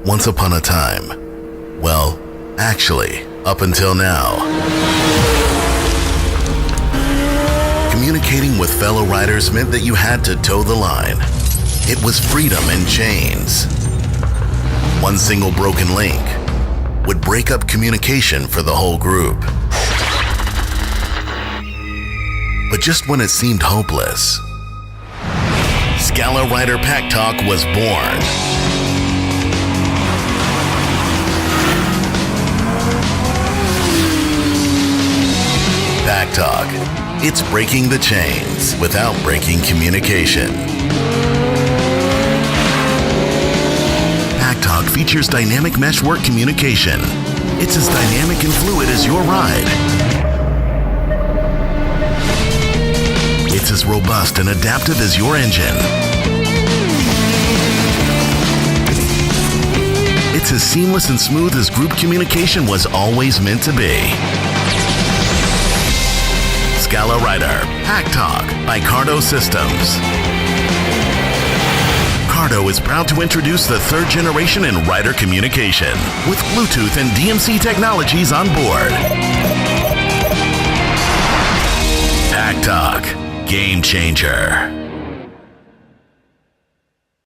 Once upon a time, well, actually, up until now, communicating with fellow riders meant that you had to toe the line. It was freedom in chains. One single broken link would break up communication for the whole group. But just when it seemed hopeless, Scala Rider Packtalk was born. Packtalk. It's breaking the chains without breaking communication. Packtalk features dynamic meshwork communication. It's as dynamic and fluid as your ride. It's as robust and adaptive as your engine. It's as seamless and smooth as group communication was always meant to be. Scala Rider Packtalk by Cardo Systems. Cardo is proud to introduce the third generation in rider communication with Bluetooth and DMC technologies on board. Packtalk, game changer.